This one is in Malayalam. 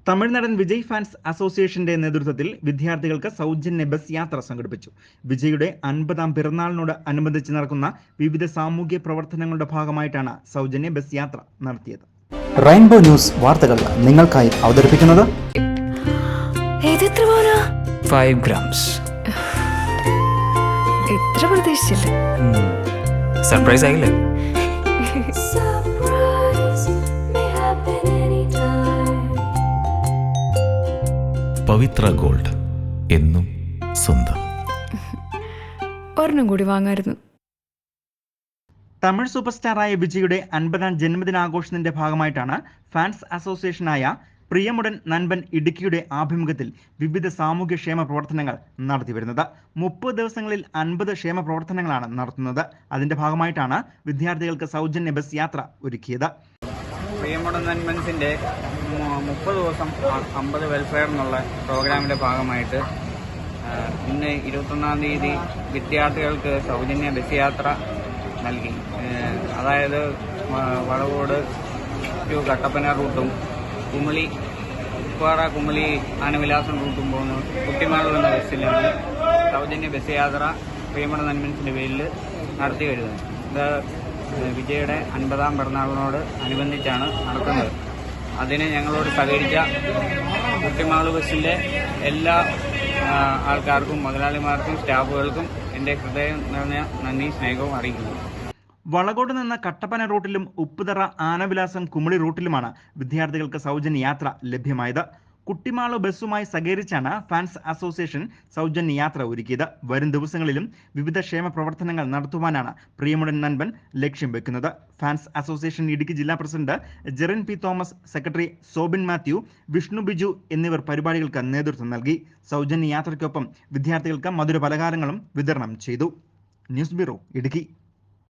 തമിഴ്നാടൻ വിജയ് ഫാൻസ് അസോസിയേഷന്റെ നേതൃത്വത്തിൽ വിദ്യാർത്ഥികൾക്ക് സൗജന്യ ബസ് യാത്ര സംഘടിപ്പിച്ചു. വിജയുടെ 50ാം പിറന്നാളിനോട് അനുബന്ധിച്ച് നടക്കുന്ന വിവിധ സാമൂഹ്യ പ്രവർത്തനങ്ങളുടെ ഭാഗമായിട്ടാണ് സൗജന്യ ബസ് യാത്ര നടത്തിയത്. റെയിൻബോ ന്യൂസ് വാർത്തകൾ നിങ്ങൾക്കായി അവതരിപ്പിക്കുന്നത് 5 grams. ഇത്ര പ്രതീക്ഷിച്ചില്ല. സർപ്രൈസ് ആയില്ലേ? പവിത്ര ഗോൾഡ്, എന്നും സ്വന്തം. ഒരെണ്ണം കൂടി വാങ്ങായിരുന്നു. തമിഴ് സൂപ്പർ സ്റ്റാറായ വിജയുടെ 50ാം ജന്മദിനാഘോഷത്തിന്റെ ഭാഗമായിട്ടാണ് ഫാൻസ് അസോസിയേഷനായ പ്രിയമുടൻ നൻപൻ ഇടുക്കിയുടെ ആഭിമുഖ്യത്തിൽ വിവിധ സാമൂഹ്യക്ഷേമ പ്രവർത്തനങ്ങൾ നടത്തിവരുന്നത്. 30 ദിവസങ്ങളിൽ 50 ക്ഷേമ പ്രവർത്തനങ്ങളാണ് നടത്തുന്നത്. അതിന്റെ ഭാഗമായിട്ടാണ് വിദ്യാർത്ഥികൾക്ക് സൗജന്യ ബസ് യാത്ര ഒരുക്കിയത്. പ്രിയമുടൻ നൻപൻസിന്റെ 30 ദിവസം 50 വെൽഫെയർ എന്നുള്ള പ്രോഗ്രാമിന്റെ ഭാഗമായിട്ട് ഇന്ന് 21-ാം തീയതി വിദ്യാർത്ഥികൾക്ക് സൗജന്യ ബസ് യാത്ര നൽകി. അതായത് വളവോട് ടു കട്ടപ്പന റൂട്ടും കുമളി ഉപ്പാറ കുമളി ആനവിലാസം റൂട്ടും പോകുന്ന കുട്ടിമാളൂർ എന്ന ബസ്സിലാണ് സൗജന്യ ബസ് യാത്ര പ്രിയമുടൻ നൻപൻസിന്റെ പേരിൽ നടത്തി വരുന്നത്. ഇത് വിജയുടെ 50ാം പിറന്നാളിനോട് അനുബന്ധിച്ചാണ് നടക്കുന്നത്. അതിന് ഞങ്ങളോട് സഹകരിച്ച കുട്ടിമാളൂർ ബസ്സിന്റെ എല്ലാ ആൾക്കാർക്കും, മുതലാളിമാർക്കും, സ്റ്റാഫുകൾക്കും എൻ്റെ ഹൃദയം നിറഞ്ഞ നന്ദി സ്നേഹവും അറിയിക്കുന്നു. വളകോട് നിന്ന് കട്ടപ്പന റൂട്ടിലും ഉപ്പുതറ ആനവിലാസം കുമളി റൂട്ടിലുമാണ് വിദ്യാർത്ഥികൾക്ക് സൗജന്യ യാത്ര ലഭ്യമായത്. കുട്ടിമാളു ബസ്സുമായി സഹകരിച്ചാണ് ഫാൻസ് അസോസിയേഷൻ സൗജന്യ യാത്ര ഒരുക്കിയത്. വരും ദിവസങ്ങളിലും വിവിധ ക്ഷേമ പ്രവർത്തനങ്ങൾ നടത്തുവാനാണ് പ്രിയമുടൻ നൻപൻ ലക്ഷ്യം വെക്കുന്നത്. ഫാൻസ് അസോസിയേഷൻ ഇടുക്കി ജില്ലാ president Jerin P Thomas, secretary Soubin Mathew, Vishnu Biju എന്നിവർ പരിപാടികൾക്ക് നേതൃത്വം നൽകി. സൗജന്യ യാത്രയ്ക്കൊപ്പം വിദ്യാർത്ഥികൾക്ക് മധുര പലഹാരങ്ങളും വിതരണം ചെയ്തു. News bureau, Idukki.